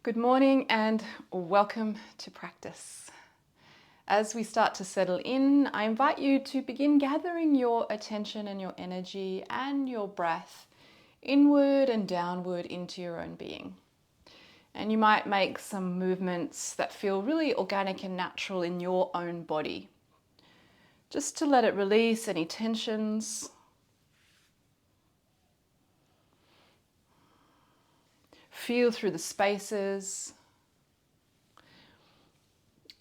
Good morning and welcome to practice. As we start to settle in, I invite you to begin gathering your attention and your energy and your breath inward and downward into your own being. And you might make some movements that feel really organic and natural in your own body, just to let it release any tensions. Feel through the spaces.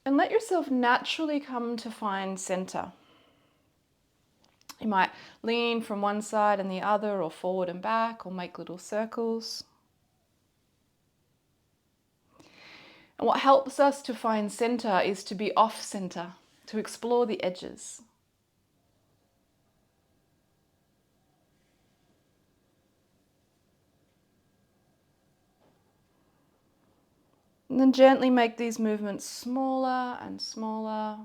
And let yourself naturally come to find center. You might lean from one side and the other, or forward and back, or make little circles. And what helps us to find center is to be off center, to explore the edges. And then gently make these movements smaller and smaller.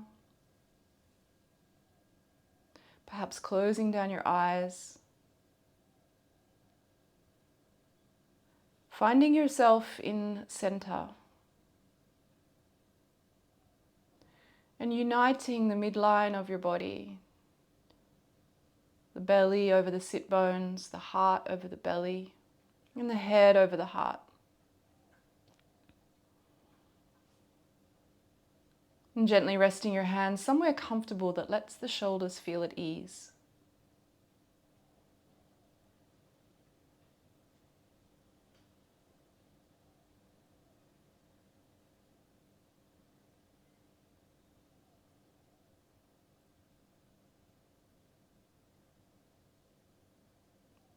Perhaps closing down your eyes. Finding yourself in center. And uniting the midline of your body. The belly over the sit bones, the heart over the belly, and the head over the heart. And gently resting your hands somewhere comfortable that lets the shoulders feel at ease.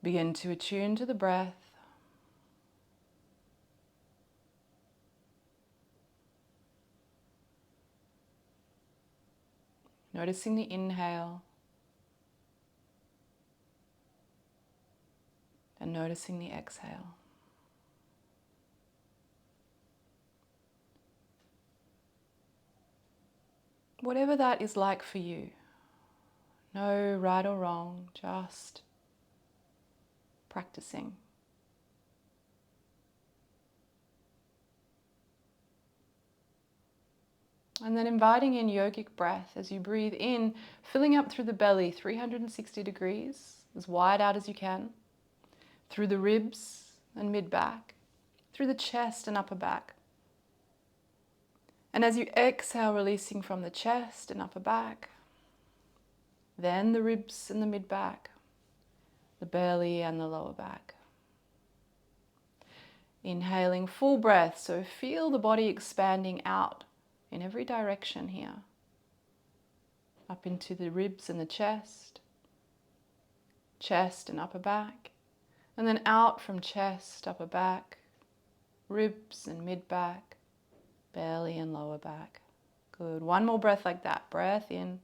Begin to attune to the breath. Noticing the inhale and noticing the exhale. Whatever that is like for you. No right or wrong, just practicing. And then inviting in yogic breath as you breathe in, filling up through the belly, 360 degrees, as wide out as you can, through the ribs and mid-back, through the chest and upper back. And as you exhale, releasing from the chest and upper back, then the ribs and the mid-back, the belly and the lower back. Inhaling full breath, so feel the body expanding out in every direction here. Up into the ribs and the chest and upper back, and then out from chest, upper back, ribs and mid-back, belly and lower back. Good. One more breath like that. Breath in.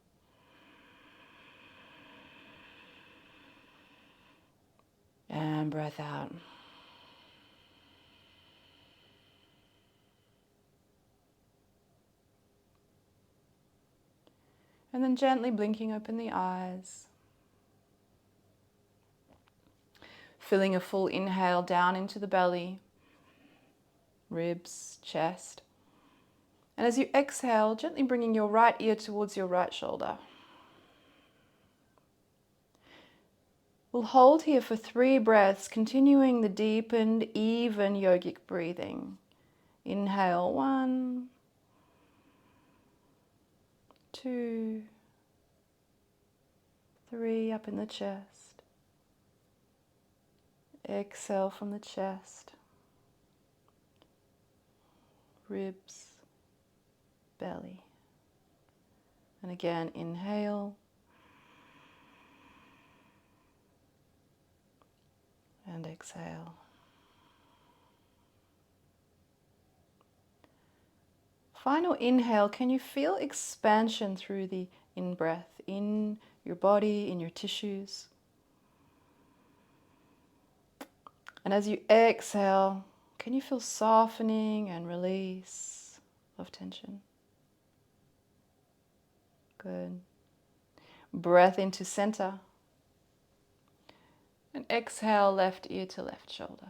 And breath out. And then gently blinking open the eyes. Feeling a full inhale down into the belly, ribs, chest. And as you exhale, gently bringing your right ear towards your right shoulder. We'll hold here for 3 breaths, continuing the deepened, even yogic breathing. Inhale, 1, 2, 3, up in the chest. Exhale from the chest, ribs, belly. And again, inhale. And exhale. Final inhale, can you feel expansion through the in-breath, in your body, in your tissues? And as you exhale, can you feel softening and release of tension? Good. Breath into center. And exhale, left ear to left shoulder.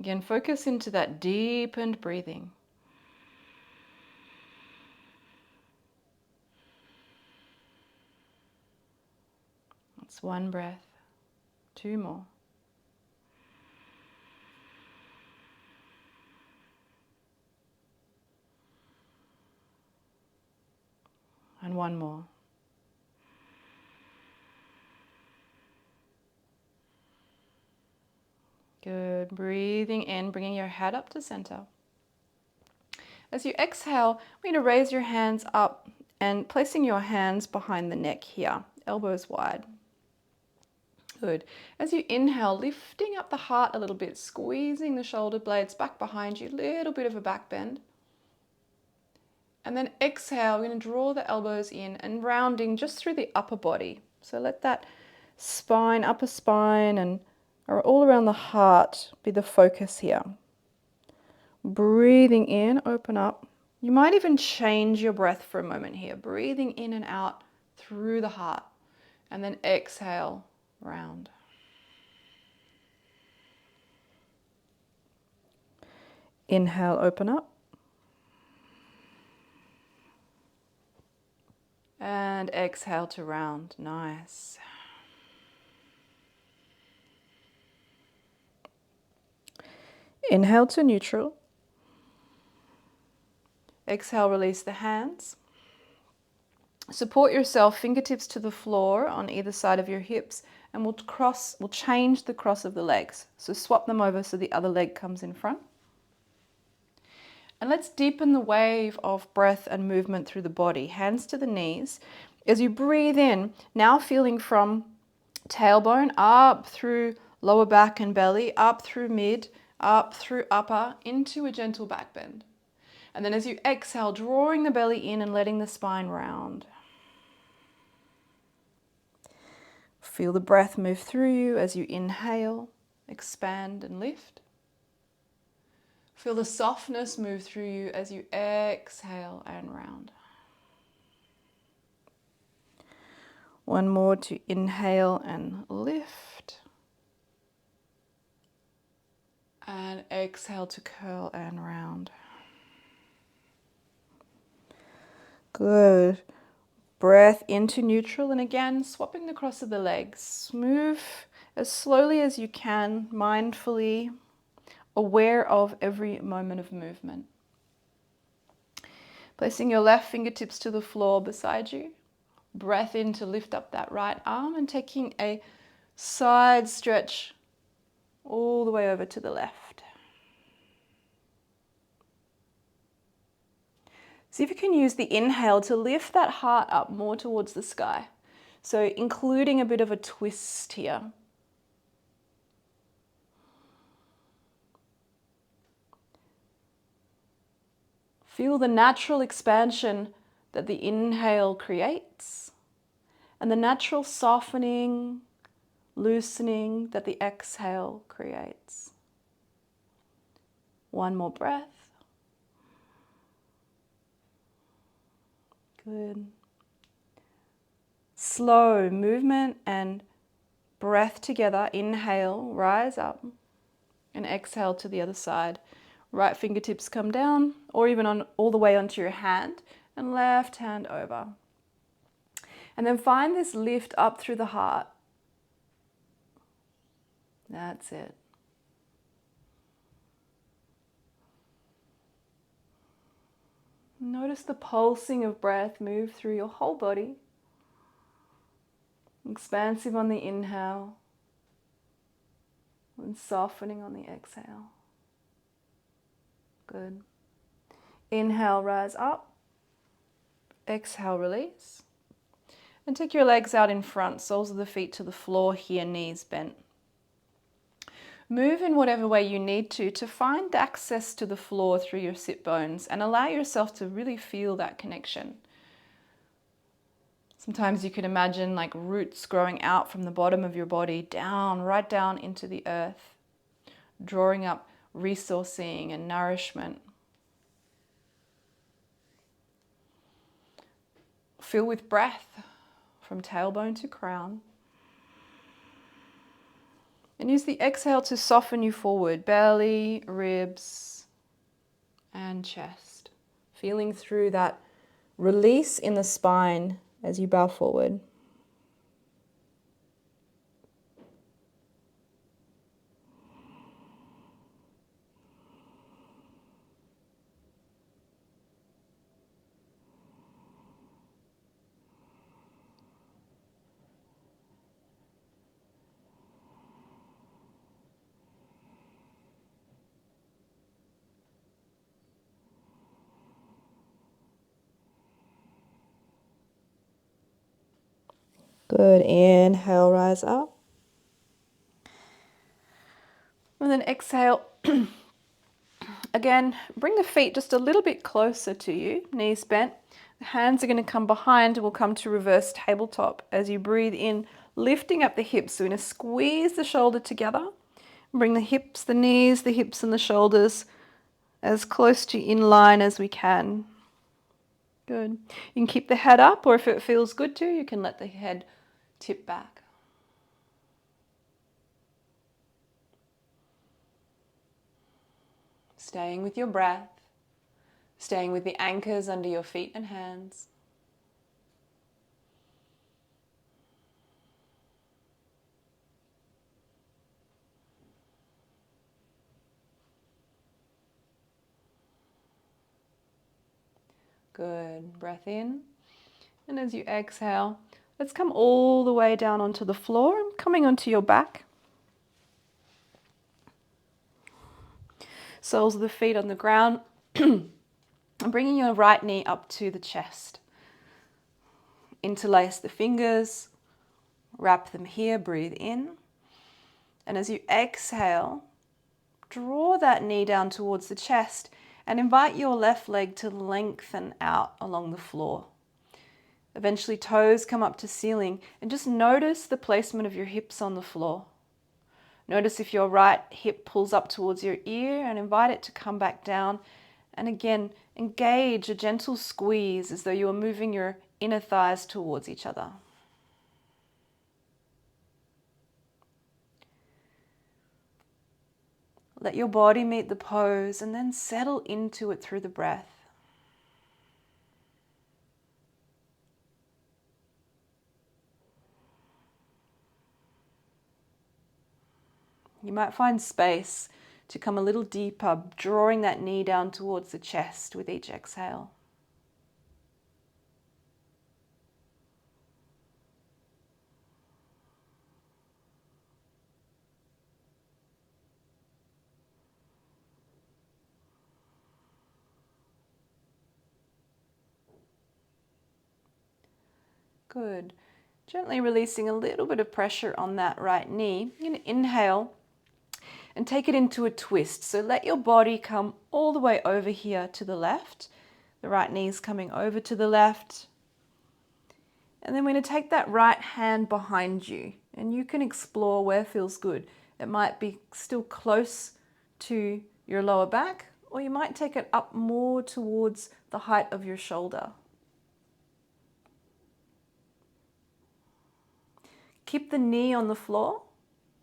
Again, focus into that deepened breathing. That's one breath. 2 more. And 1 more. Good. Breathing in, bringing your head up to center. As you exhale, we're going to raise your hands up and placing your hands behind the neck here, elbows wide. Good. As you inhale, lifting up the heart a little bit, squeezing the shoulder blades back behind you, little bit of a back bend. And then exhale, we're going to draw the elbows in and rounding just through the upper body. So let that spine, upper spine, and all around the heart be the focus here. Breathing in, open up. You might even change your breath for a moment here. Breathing in and out through the heart. And then exhale, round. Inhale, open up. And exhale to round. Nice. Inhale to neutral. Exhale, release the hands. Support yourself, fingertips to the floor on either side of your hips, and we'll change the cross of the legs. So swap them over so the other leg comes in front. And let's deepen the wave of breath and movement through the body. Hands to the knees. As you breathe in, now feeling from tailbone up through lower back and belly, up through mid, up through upper, into a gentle back bend. And then as you exhale, drawing the belly in and letting the spine round. Feel the breath move through you as you inhale, expand and lift. Feel the softness move through you as you exhale and round. One more to inhale and lift. And exhale to curl and round. Good. Breath into neutral, and again, swapping the cross of the legs. Move as slowly as you can, mindfully, aware of every moment of movement. Placing your left fingertips to the floor beside you. Breath in to lift up that right arm and taking a side stretch all the way over to the left. See if you can use the inhale to lift that heart up more towards the sky. So including a bit of a twist here. Feel the natural expansion that the inhale creates and the natural softening, loosening that the exhale creates. One more breath. Good. Slow movement and breath together. Inhale, rise up, and exhale to the other side. Right fingertips come down, or even on all the way onto your hand, and left hand over. And then find this lift up through the heart. That's it. Notice the pulsing of breath move through your whole body. Expansive on the inhale and softening on the exhale. Good. Inhale, rise up. Exhale, release. And take your legs out in front, soles of the feet to the floor here, knees bent. Move in whatever way you need to find access to the floor through your sit bones and allow yourself to really feel that connection. Sometimes you can imagine like roots growing out from the bottom of your body down, right down into the earth, drawing up resourcing and nourishment. Fill with breath from tailbone to crown. And use the exhale to soften you forward, belly, ribs, and chest. Feeling through that release in the spine as you bow forward. Good. Inhale, rise up. And then exhale. Again, bring the feet just a little bit closer to you, knees bent. The hands are going to come behind. We'll come to reverse tabletop as you breathe in, lifting up the hips. So we're going to squeeze the shoulder together. Bring the hips, the knees, the hips and the shoulders as close to in line as we can. Good. You can keep the head up, or if it feels good to, you can let the head tip back. Staying with your breath, staying with the anchors under your feet and hands. Good. Breath in. And as you exhale, let's come all the way down onto the floor, coming onto your back. Soles of the feet on the ground. And bringing your right knee up to the chest. Interlace the fingers. Wrap them here. Breathe in. And as you exhale, draw that knee down towards the chest and invite your left leg to lengthen out along the floor. Eventually toes come up to ceiling and just notice the placement of your hips on the floor. Notice if your right hip pulls up towards your ear and invite it to come back down. And again, engage a gentle squeeze as though you are moving your inner thighs towards each other. Let your body meet the pose and then settle into it through the breath. You might find space to come a little deeper, drawing that knee down towards the chest with each exhale. Good. Gently releasing a little bit of pressure on that right knee. You're going to inhale and take it into a twist. So let your body come all the way over here to the left. The right knee is coming over to the left. And then we're going to take that right hand behind you. And you can explore where feels good. It might be still close to your lower back, or you might take it up more towards the height of your shoulder. Keep the knee on the floor.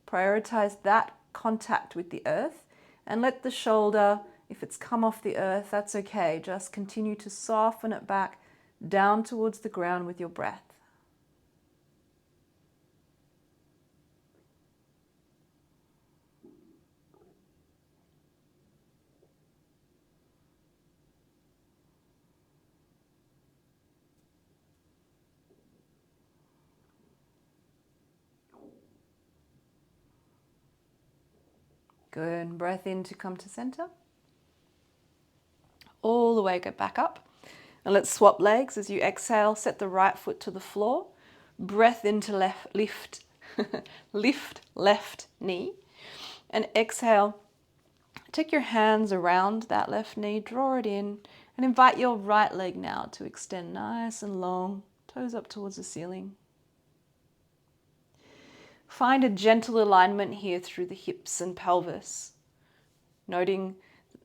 Prioritize that contact with the earth, and let the shoulder, if it's come off the earth, that's okay. Just continue to soften it back down towards the ground with your breath. Good. Breath in to come to center. All the way, go back up. And let's swap legs as you exhale. Set the right foot to the floor. Breath into lift left knee. And exhale. Take your hands around that left knee. Draw it in. And invite your right leg now to extend nice and long. Toes up towards the ceiling. Find a gentle alignment here through the hips and pelvis. Noting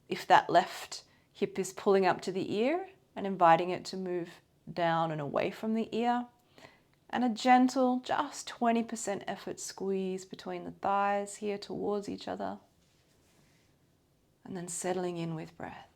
if that left hip is pulling up to the ear and inviting it to move down and away from the ear. And a gentle, just 20% effort squeeze between the thighs here towards each other. And then settling in with breath.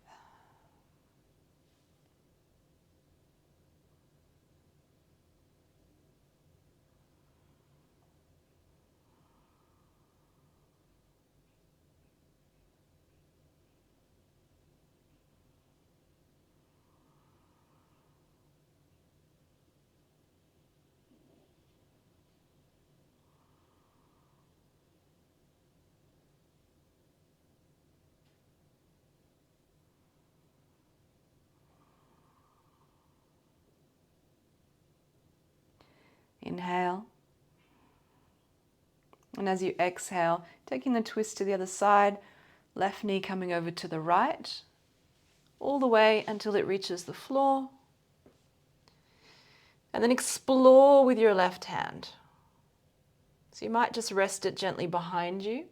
Inhale. And as you exhale, taking the twist to the other side, left knee coming over to the right, all the way until it reaches the floor. And then explore with your left hand. So you might just rest it gently behind you,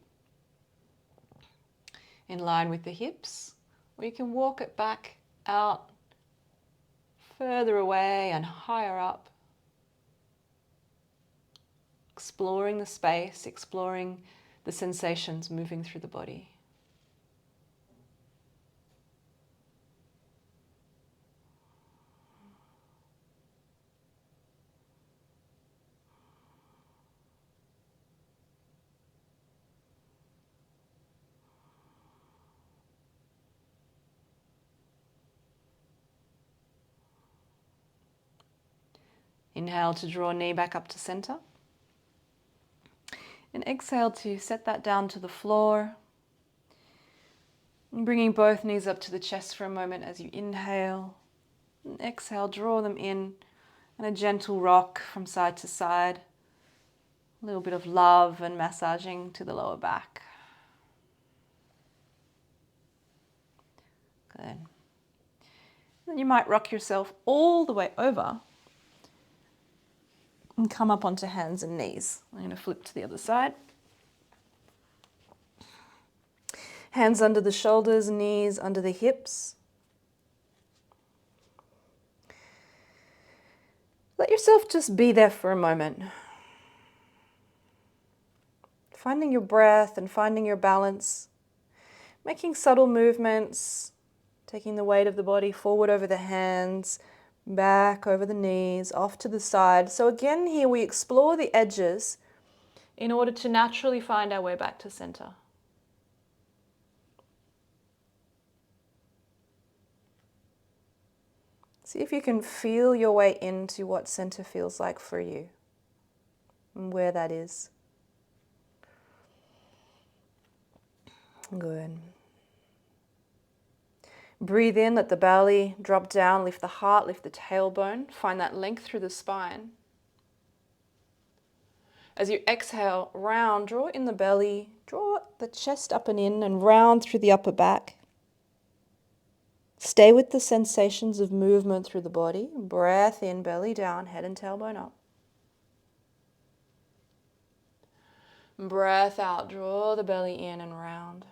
in line with the hips, or you can walk it back out, further away and higher up. Exploring the space, exploring the sensations moving through the body. Inhale to draw knee back up to center. And exhale to set that down to the floor. And bringing both knees up to the chest for a moment as you inhale. And exhale, draw them in. And a gentle rock from side to side. A little bit of love and massaging to the lower back. Good. Then you might rock yourself all the way over and come up onto hands and knees. I'm going to flip to the other side. Hands under the shoulders, knees under the hips. Let yourself just be there for a moment. Finding your breath and finding your balance. Making subtle movements. Taking the weight of the body forward over the hands, back over the knees, off to the side. So again here we explore the edges in order to naturally find our way back to center. See if you can feel your way into what center feels like for you and where that is. Good. Breathe in, let the belly drop down, lift the heart, lift the tailbone. Find that length through the spine. As you exhale, round, draw in the belly, draw the chest up and in and round through the upper back. Stay with the sensations of movement through the body. Breath in, belly down, head and tailbone up. Breath out, draw the belly in and round.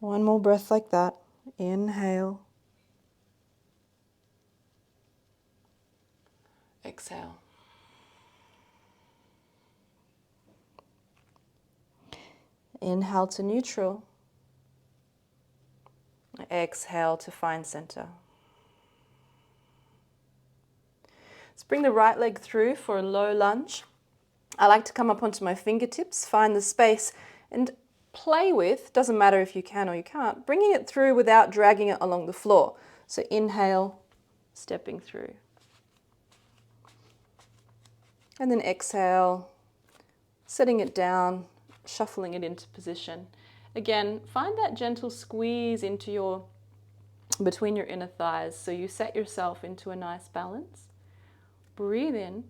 One more breath like that. Inhale. Exhale. Inhale to neutral. Exhale to find center. Let's bring the right leg through for a low lunge. I like to come up onto my fingertips, find the space and play with, doesn't matter if you can or you can't, bringing it through without dragging it along the floor. So inhale, stepping through. And then exhale, setting it down, shuffling it into position. Again, find that gentle squeeze into between your inner thighs so you set yourself into a nice balance. Breathe in.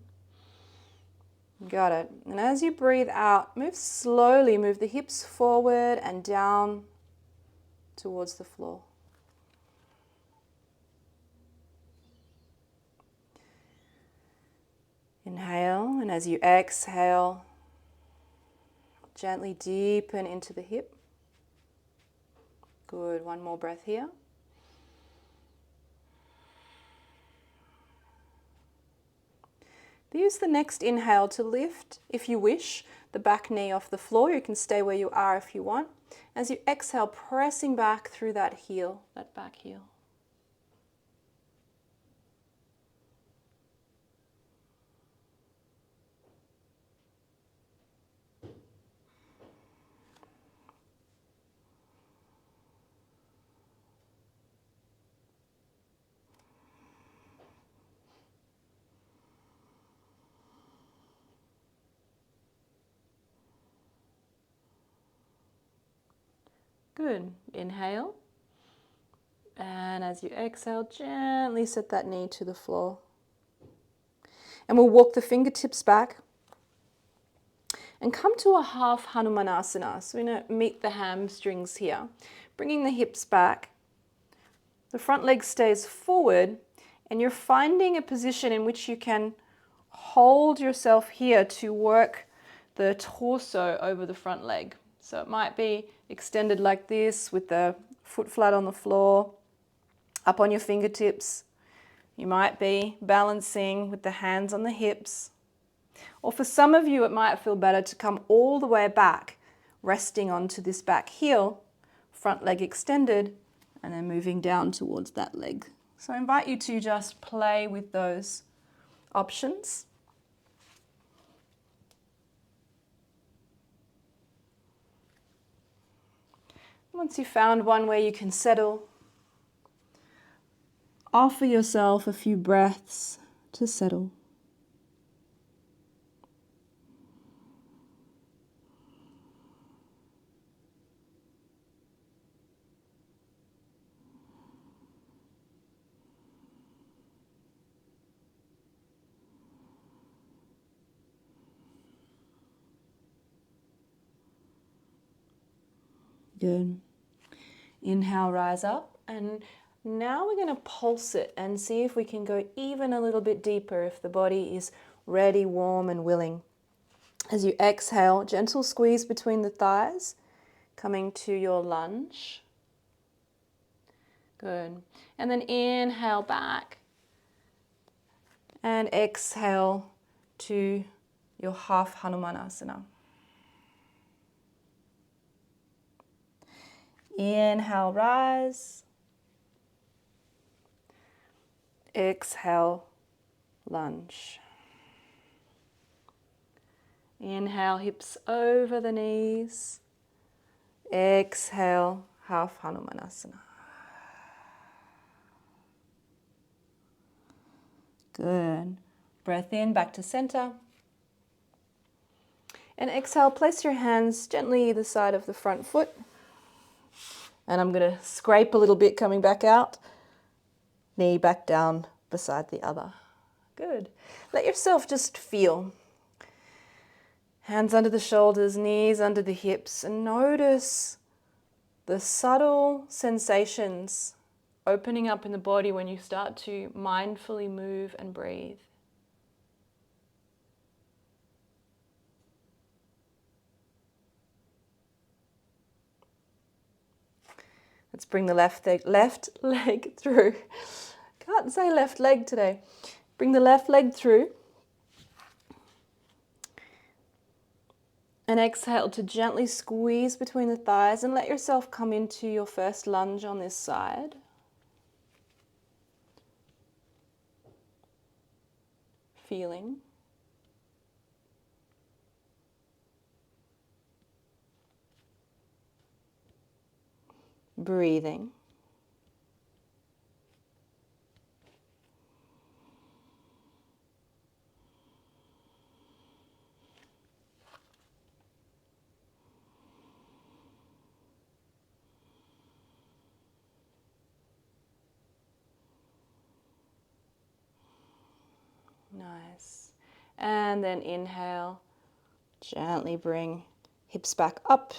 Got it. And as you breathe out, move slowly, move the hips forward and down towards the floor. Inhale, and as you exhale, gently deepen into the hip. Good. One more breath here. Use the next inhale to lift, if you wish, the back knee off the floor. You can stay where you are if you want. As you exhale, pressing back through that heel, that back heel. Good. Inhale. And as you exhale, gently set that knee to the floor. And we'll walk the fingertips back and come to a half Hanumanasana. So we're going to meet the hamstrings here. Bringing the hips back. The front leg stays forward, and you're finding a position in which you can hold yourself here to work the torso over the front leg. So it might be extended like this with the foot flat on the floor, up on your fingertips. You might be balancing with the hands on the hips. Or for some of you, it might feel better to come all the way back, resting onto this back heel, front leg extended, and then moving down towards that leg. So I invite you to just play with those options. Once you've found one where you can settle, offer yourself a few breaths to settle. Good. Inhale, rise up, and now we're going to pulse it and see if we can go even a little bit deeper if the body is ready, warm, and willing. As you exhale, gentle squeeze between the thighs, coming to your lunge. Good. And then inhale back and exhale to your half Hanumanasana. Inhale, rise. Exhale, lunge. Inhale, hips over the knees. Exhale, half Hanumanasana. Good. Breath in, back to center. And exhale, place your hands gently either side of the front foot. And I'm going to scrape a little bit coming back out. Knee back down beside the other. Good. Let yourself just feel. Hands under the shoulders, knees under the hips, and notice the subtle sensations opening up in the body when you start to mindfully move and breathe. Let's bring the left leg through. Can't say left leg today. Bring the left leg through. And exhale to gently squeeze between the thighs and let yourself come into your first lunge on this side. Feeling. Breathing. Nice. And then inhale. Gently bring hips back up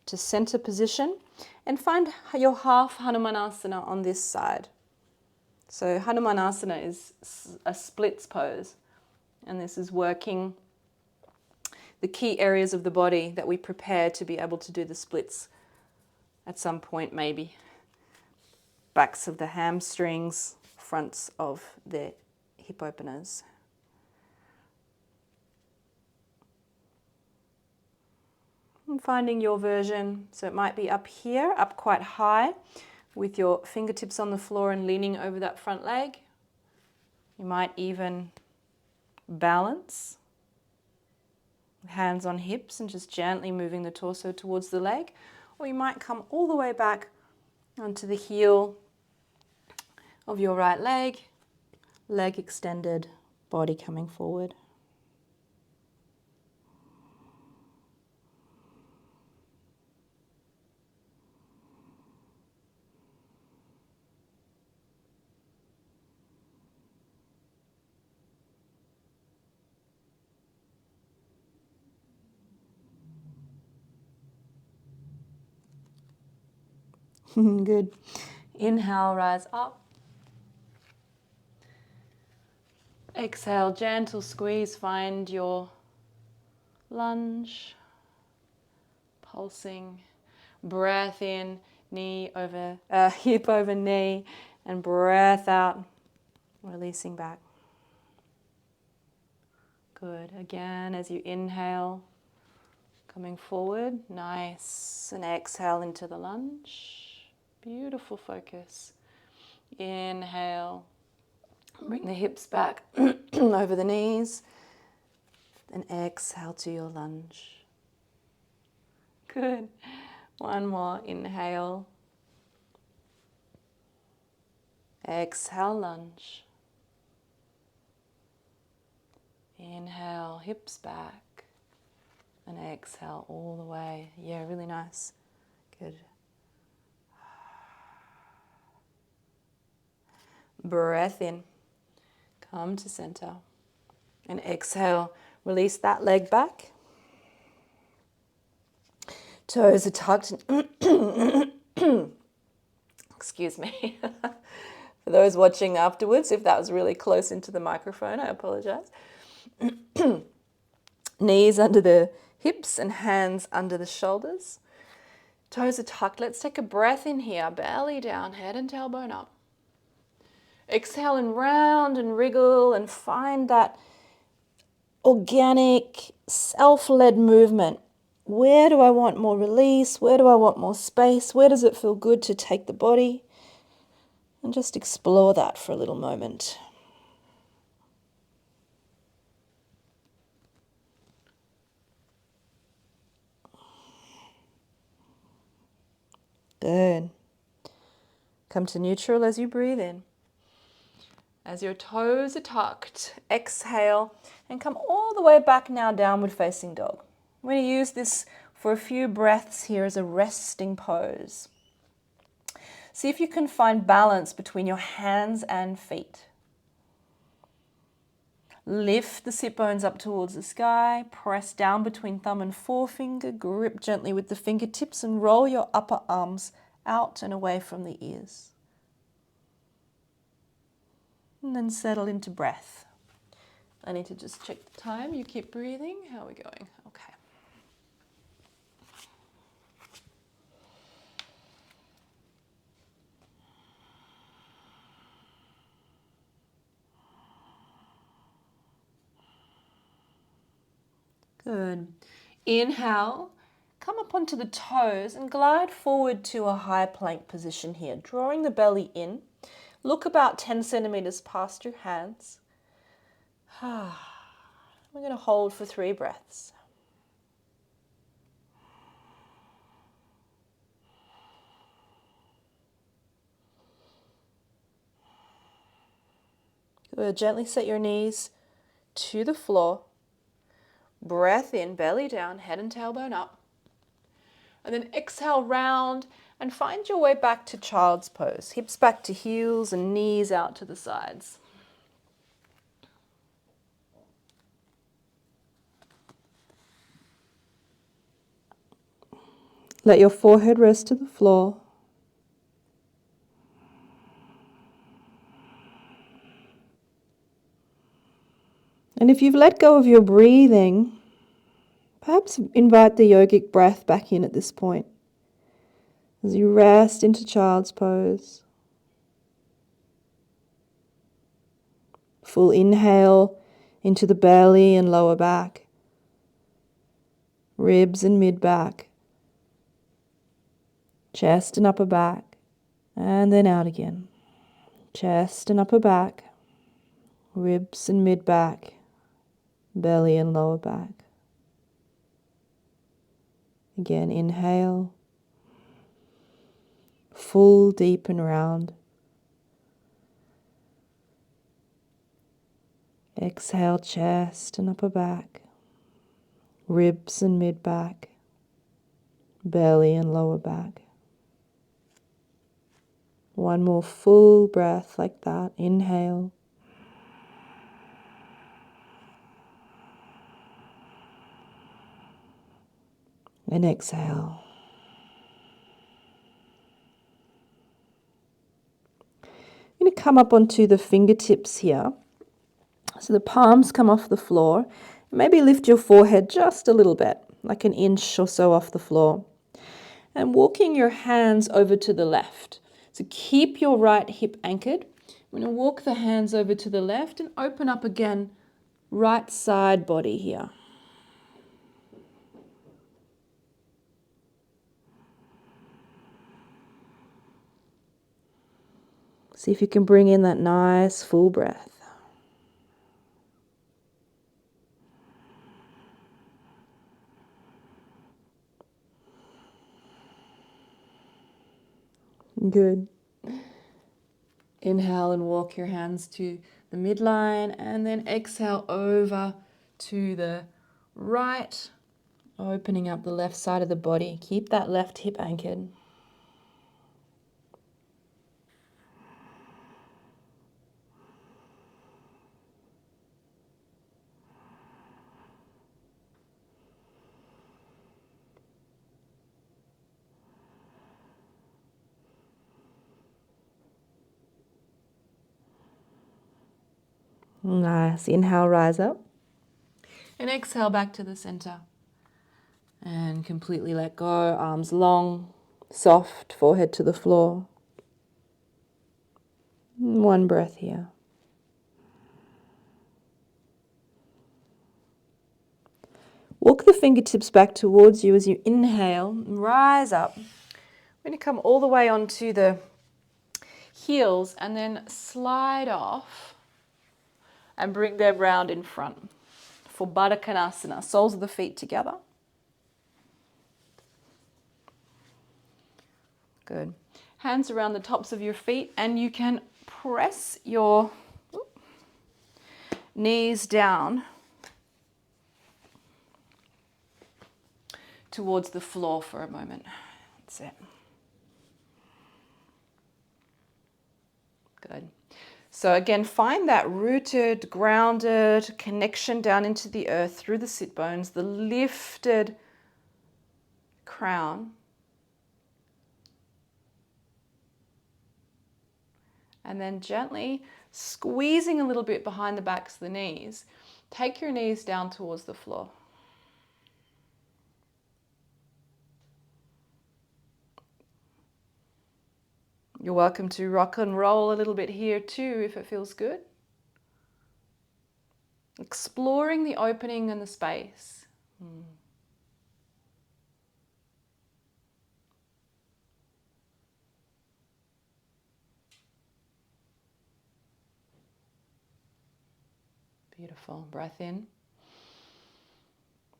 to center position and find your half Hanumanasana on this side. So Hanumanasana is a splits pose, and this is working the key areas of the body that we prepare to be able to do the splits at some point, maybe. Backs of the hamstrings, fronts of the hip openers. And finding your version. So it might be up here, up quite high, with your fingertips on the floor and leaning over that front leg. You might even balance, hands on hips and just gently moving the torso towards the leg. Or you might come all the way back onto the heel of your right leg, leg extended, body coming forward. Good. Inhale, rise up. Exhale, gentle squeeze, find your lunge, pulsing. Breath in, knee over, hip over knee, and breath out, releasing back. Good. Again, as you inhale, coming forward, nice, and exhale into the lunge. Beautiful focus. Inhale, bring the hips back over the knees, then exhale to your lunge. Good. One more, inhale. Exhale, lunge. Inhale, hips back. And exhale all the way. Yeah, really nice. Good. Breath in. Come to center. And exhale, release that leg back. Toes are tucked. Excuse me. For those watching afterwards, if that was really close into the microphone, I apologize. Knees under the hips and hands under the shoulders. Toes are tucked. Let's take a breath in here. Belly down, head and tailbone up. Exhale and round and wriggle and find that organic, self-led movement. Where do I want more release? Where do I want more space? Where does it feel good to take the body? And just explore that for a little moment. Good. Come to neutral as you breathe in. As your toes are tucked, exhale and come all the way back now, downward facing dog. We're going to use this for a few breaths here as a resting pose. See if you can find balance between your hands and feet. Lift the sit bones up towards the sky, press down between thumb and forefinger, grip gently with the fingertips and roll your upper arms out and away from the ears. And then settle into breath. I need to just check the time. You keep breathing. How are we going? Okay. Good. Inhale, come up onto the toes and glide forward to a high plank position here, drawing the belly in. Look about 10 centimeters past your hands. We're going to hold for 3 breaths. Good. Gently set your knees to the floor. Breath in, belly down, head and tailbone up. And then exhale, round and find your way back to child's pose. Hips back to heels and knees out to the sides. Let your forehead rest to the floor. And if you've let go of your breathing, perhaps invite the yogic breath back in at this point. As you rest into child's pose. Full inhale into the belly and lower back. ribs and mid-back, chest and upper back, and then out again. Chest and upper back, ribs and mid-back, belly and lower back. Again, inhale, full, deep and round. Exhale, chest and upper back, ribs and mid-back, belly and lower back. One more full breath like that. Inhale. And exhale. I'm going to come up onto the fingertips here. So the palms come off the floor. Maybe lift your forehead just a little bit, like an inch or so off the floor. And walking your hands over to the left. So keep your right hip anchored. I'm going to walk the hands over to the left and open up again, right side body here. See if you can bring in that nice full breath. Good. Inhale and walk your hands to the midline, and then exhale over to the right, opening up the left side of the body. Keep that left hip anchored. Nice. Inhale, rise up. And exhale back to the center. And completely let go. Arms long, soft, forehead to the floor. One breath here. Walk the fingertips back towards you as you inhale. Rise up. We're going to come all the way onto the heels and then slide off and bring them round in front for Baddha Konasana, soles of the feet together. Good. Hands around the tops of your feet, and you can press your knees down towards the floor for a moment. That's it. Good. So again, find that rooted, grounded connection down into the earth through the sit bones, the lifted crown. And then gently squeezing a little bit behind the backs of the knees, take your knees down towards the floor. You're welcome to rock and roll a little bit here too if it feels good. Exploring the opening and the space. Beautiful. Breath in.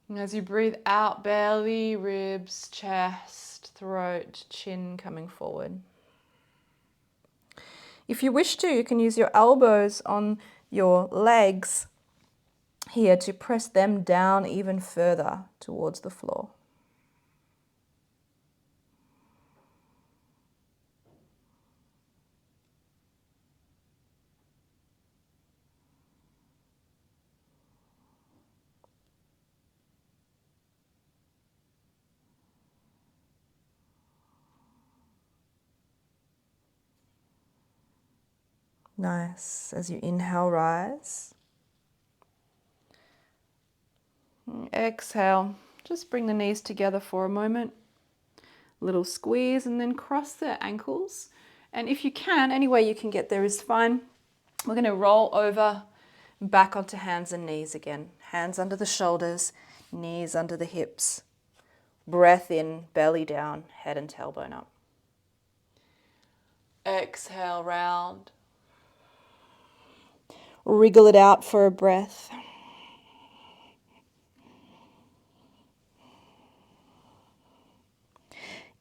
And as you breathe out, belly, ribs, chest, throat, chin coming forward. If you wish to, you can use your elbows on your legs here to press them down even further towards the floor. Nice. As you inhale, rise. Exhale. Just bring the knees together for a moment. Little squeeze and then cross the ankles. And if you can, any way you can get there is fine. We're going to roll over back onto hands and knees again. Hands under the shoulders, knees under the hips. Breath in, belly down, head and tailbone up. Exhale, round. Wriggle it out for a breath.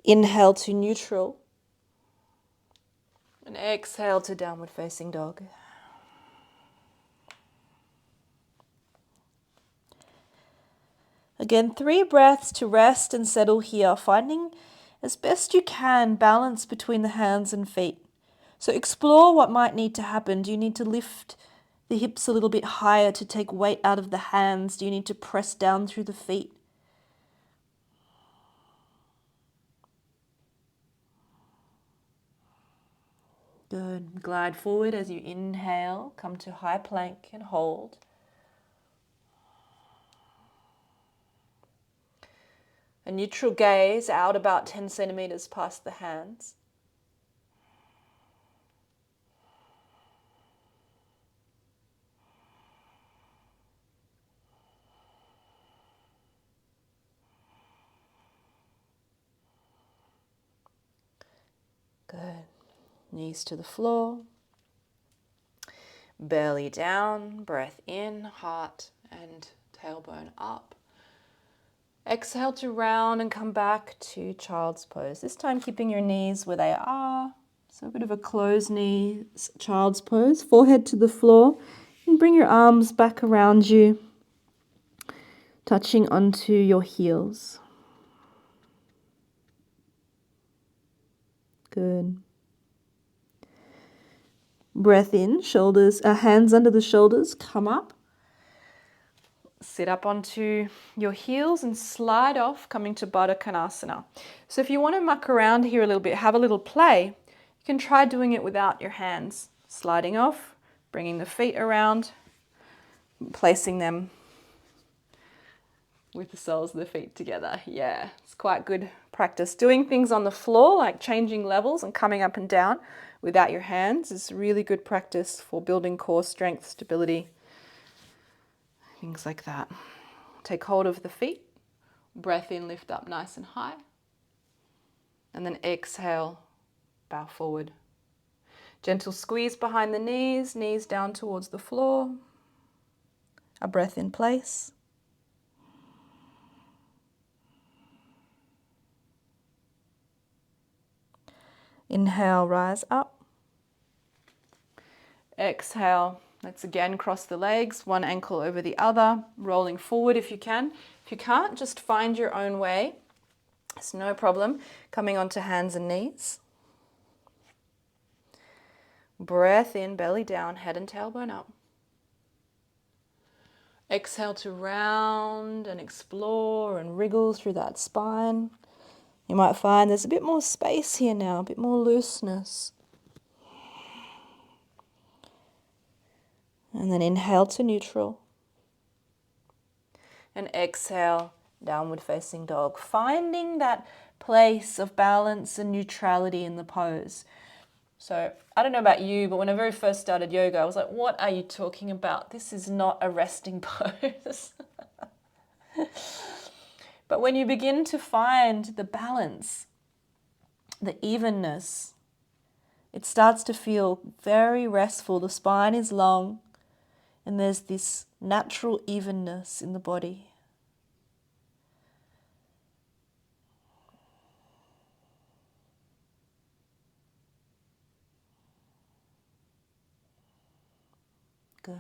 Inhale to neutral. And exhale to downward facing dog. Again, 3 breaths to rest and settle here, finding as best you can balance between the hands and feet. So explore what might need to happen. Do you need to lift the hips a little bit higher to take weight out of the hands? Do you need to press down through the feet? Good. Glide forward as you inhale. Come to high plank and hold. A neutral gaze out about 10 centimeters past the hands. Good. Knees to the floor. Belly down, breath in, heart and tailbone up. Exhale to round and come back to child's pose. This time keeping your knees where they are. So a bit of a closed knee, child's pose. Forehead to the floor. And bring your arms back around you, touching onto your heels. Good. Breath in, shoulders, hands under the shoulders, come up. Sit up onto your heels and slide off, coming to Baddha Konasana. So if you want to muck around here a little bit, have a little play, you can try doing it without your hands. Sliding off, bringing the feet around, placing them with the soles of the feet together. Yeah, it's quite good practice. Doing things on the floor, like changing levels and coming up and down without your hands, is really good practice for building core strength, stability, things like that. Take hold of the feet, breath in, lift up nice and high, and then exhale, bow forward. Gentle squeeze behind the knees, knees down towards the floor. A breath in place. Inhale, rise up. Exhale, let's again cross the legs, one ankle over the other, rolling forward if you can. If you can't, just find your own way. It's no problem. Coming onto hands and knees. Breath in, belly down, head and tailbone up. Exhale to round and explore and wriggle through that spine. You might find there's a bit more space here now, a bit more looseness. And then inhale to neutral. And exhale, downward facing dog. Finding that place of balance and neutrality in the pose. So I don't know about you, but when I very first started yoga, I was like, what are you talking about? This is not a resting pose. But when you begin to find the balance, the evenness, it starts to feel very restful. The spine is long and there's this natural evenness in the body. Good.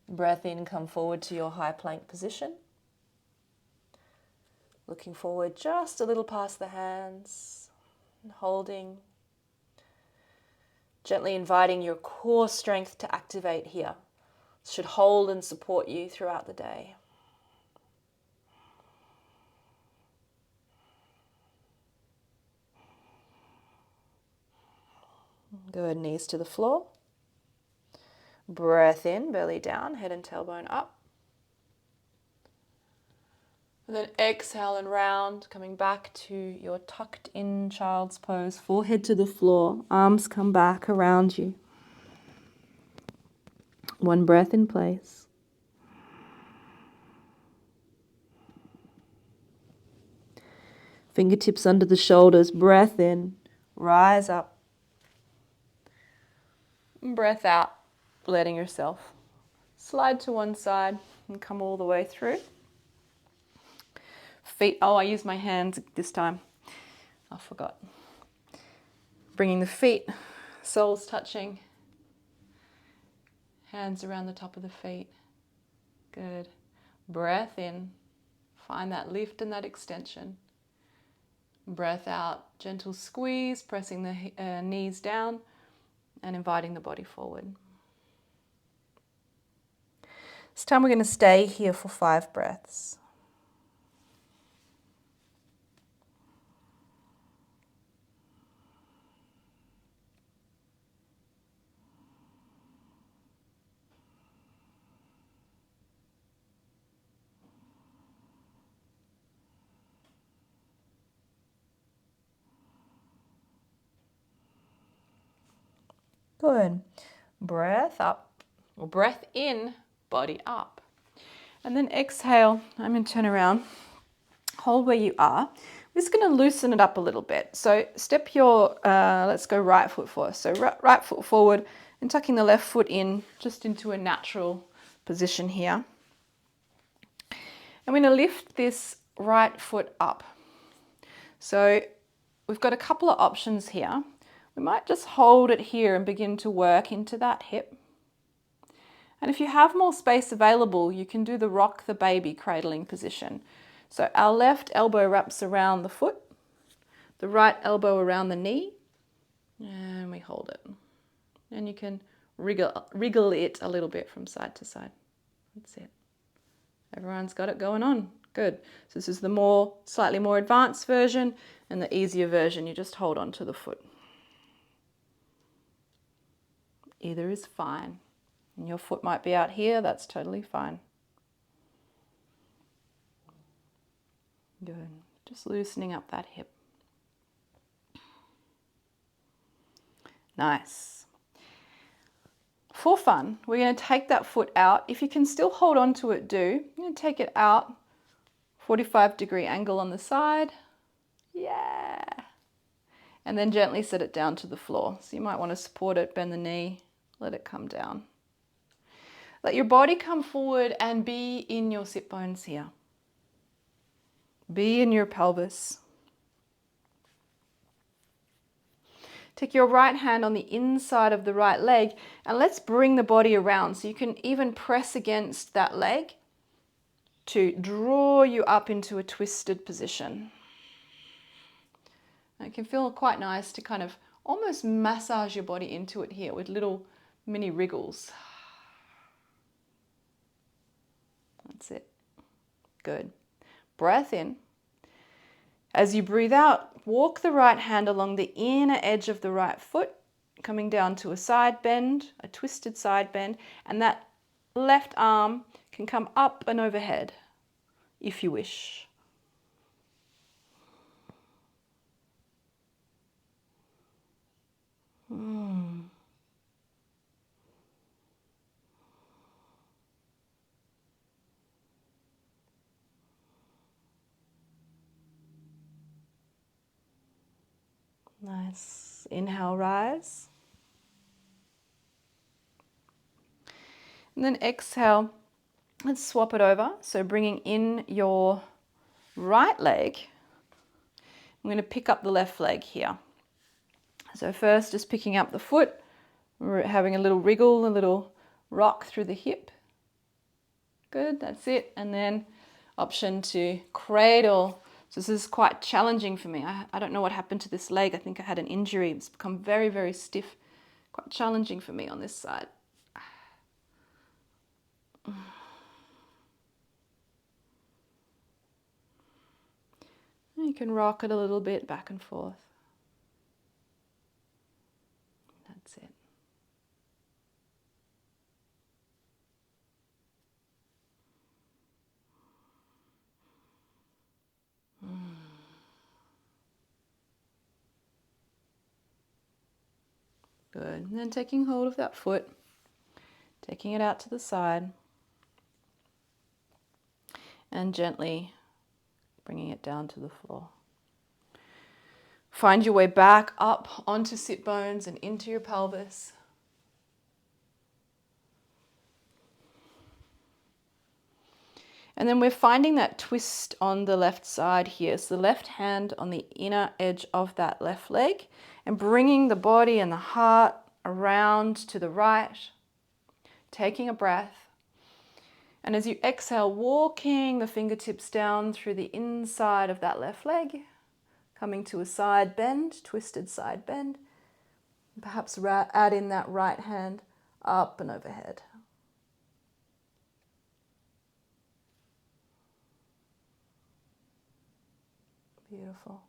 Breath in, come forward to your high plank position. Looking forward just a little past the hands and holding. Gently inviting your core strength to activate here. This should hold and support you throughout the day. Good, knees to the floor. Breath in, belly down, head and tailbone up. And then exhale and round, coming back to your tucked in child's pose. Forehead to the floor, arms come back around you. One breath in place. Fingertips under the shoulders, breath in, rise up. And breath out, letting yourself slide to one side and come all the way through. Feet, oh, I used my hands this time. I forgot. Bringing the feet, soles touching. Hands around the top of the feet. Good. Breath in. Find that lift and that extension. Breath out. Gentle squeeze, pressing the knees down and inviting the body forward. This time we're going to stay here for 5 breaths. Good. Breath up, or breath in, body up. And then exhale, I'm going to turn around, hold where you are. We're just going to loosen it up a little bit. So step your, let's go right foot first. So right foot forward and tucking the left foot in, just into a natural position here. I'm going to lift this right foot up. So we've got a couple of options here. We might just hold it here and begin to work into that hip. And if you have more space available, you can do the rock the baby cradling position. So our left elbow wraps around the foot, the right elbow around the knee, and we hold it. And you can wriggle it a little bit from side to side. That's it. Everyone's got it going on. Good. So this is the slightly more advanced version, and the easier version, you just hold on to the foot. Either is fine. And your foot might be out here, that's totally fine. Good. Just loosening up that hip. Nice. For fun, we're going to take that foot out. If you can still hold on to it, do. You're going to take it out, 45-degree angle on the side. Yeah. And then gently set it down to the floor. So you might want to support it, bend the knee, let it come down. Let your body come forward and be in your sit bones here. Be in your pelvis. Take your right hand on the inside of the right leg and let's bring the body around. So you can even press against that leg to draw you up into a twisted position. And it can feel quite nice to kind of almost massage your body into it here with little mini wriggles. That's it. Good. Breath in. As you breathe out, walk the right hand along the inner edge of the right foot, coming down to a side bend, a twisted side bend, and that left arm can come up and overhead if you wish. Nice. Inhale, rise. And then exhale. Let's swap it over. So bringing in your right leg, I'm going to pick up the left leg here. So first just picking up the foot, we're having a little wriggle, a little rock through the hip. Good, that's it. And then option to cradle. So this is quite challenging for me. I don't know what happened to this leg. I think I had an injury. It's become very, very stiff. Quite challenging for me on this side. You can rock it a little bit back and forth. That's it. Good. And then taking hold of that foot, taking it out to the side, and gently bringing it down to the floor. Find your way back up onto sit bones and into your pelvis. And then we're finding that twist on the left side here. So the left hand on the inner edge of that left leg and bringing the body and the heart around to the right, taking a breath. And as you exhale, walking the fingertips down through the inside of that left leg, coming to a side bend, twisted side bend. Perhaps add in that right hand up and overhead. Beautiful.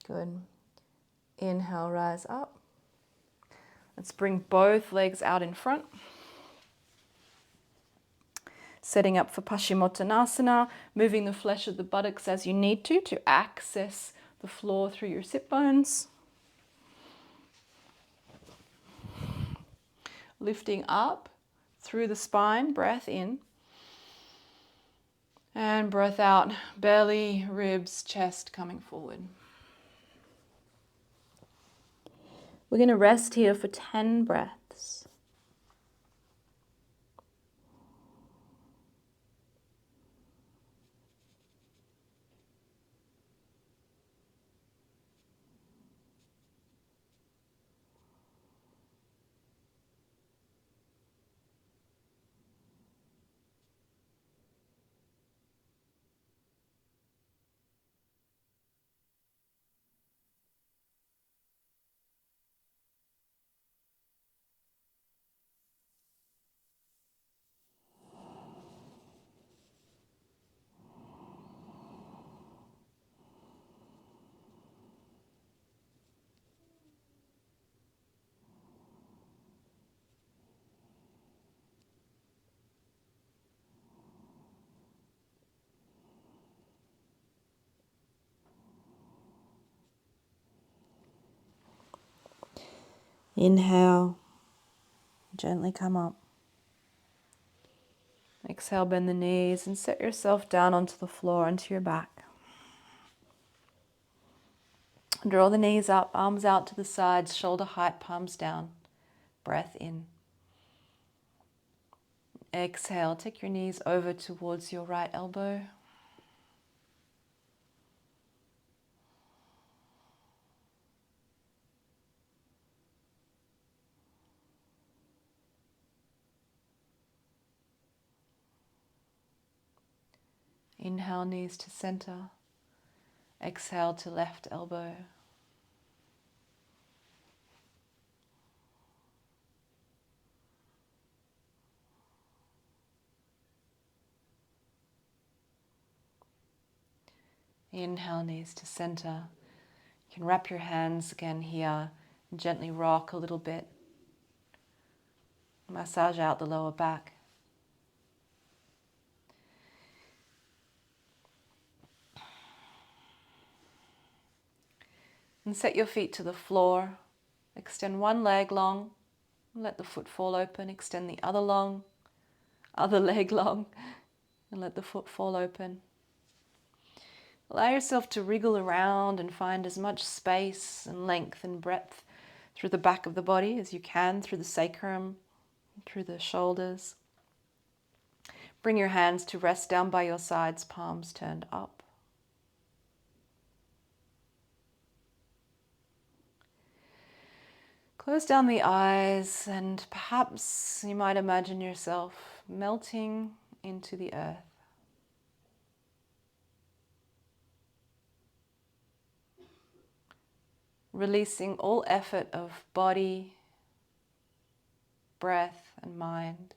Good. Inhale, rise up. Let's bring both legs out in front. Setting up for Paschimottanasana, moving the flesh of the buttocks as you need to access the floor through your sit bones. Lifting up through the spine, breath in. And breath out, belly, ribs, chest coming forward. We're going to rest here for 10 breaths. Inhale, gently come up. Exhale, bend the knees and set yourself down onto the floor, onto your back. Draw the knees up, arms out to the sides, shoulder height, palms down. Breath in. Exhale, take your knees over towards your right elbow. Inhale, knees to center. Exhale to left elbow. Inhale, knees to center. You can wrap your hands again here and gently rock a little bit. Massage out the lower back. And set your feet to the floor. Extend one leg long. Let the foot fall open. Extend the other leg long. And let the foot fall open. Allow yourself to wriggle around and find as much space and length and breadth through the back of the body as you can, through the sacrum, through the shoulders. Bring your hands to rest down by your sides, palms turned up. Close down the eyes and perhaps you might imagine yourself melting into the earth. Releasing all effort of body, breath, and mind.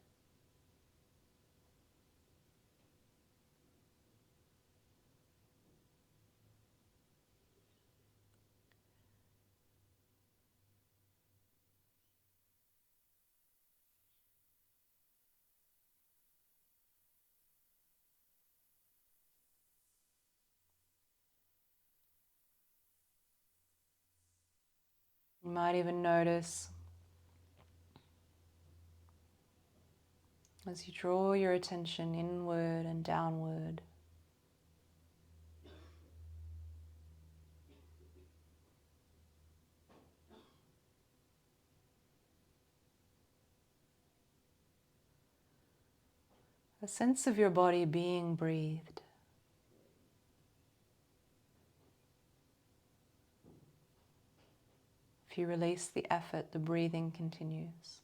You might even notice as you draw your attention inward and downward, a sense of your body being breathed. If you release the effort, the breathing continues.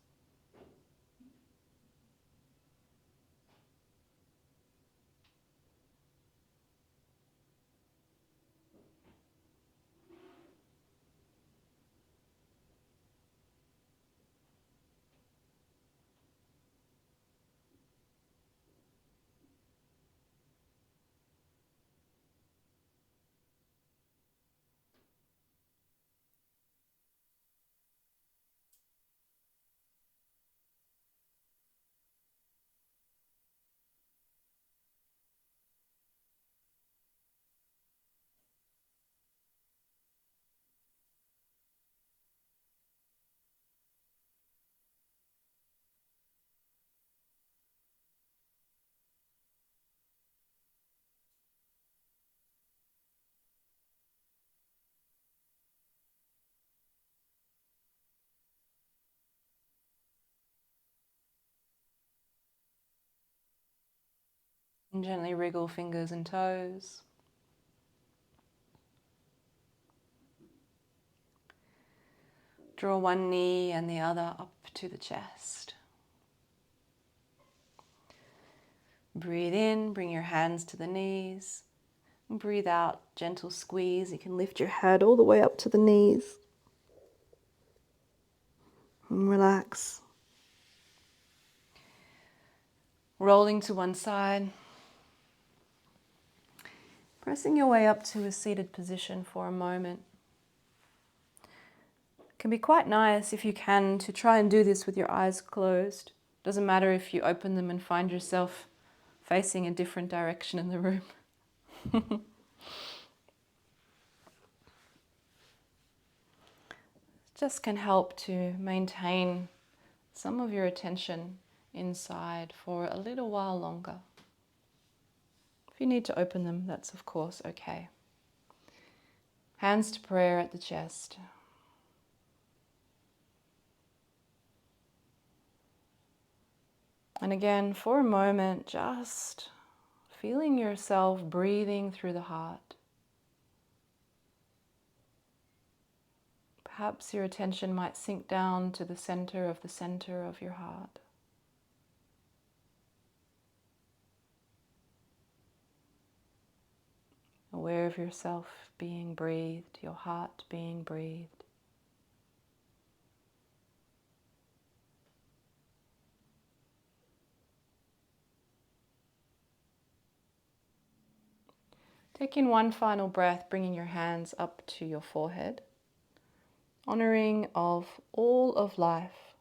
And gently wriggle fingers and toes. Draw one knee and the other up to the chest. Breathe in, bring your hands to the knees. Breathe out, gentle squeeze. You can lift your head all the way up to the knees. And relax. Rolling to one side. Pressing your way up to a seated position for a moment. It can be quite nice if you can to try and do this with your eyes closed. Doesn't matter if you open them and find yourself facing a different direction in the room. Just can help to maintain some of your attention inside for a little while longer. If you need to open them, that's of course okay. Hands to prayer at the chest. And again, for a moment, just feeling yourself breathing through the heart. Perhaps your attention might sink down to the center of your heart. Aware of yourself being breathed, your heart being breathed. Taking one final breath, bringing your hands up to your forehead, honoring of all of life,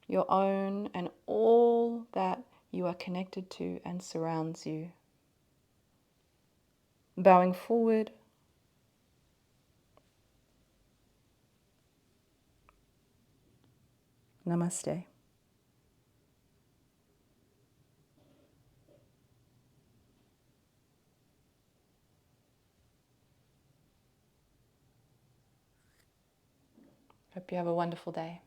your own and all that you are connected to and surrounds you. Bowing forward, namaste. Hope you have a wonderful day.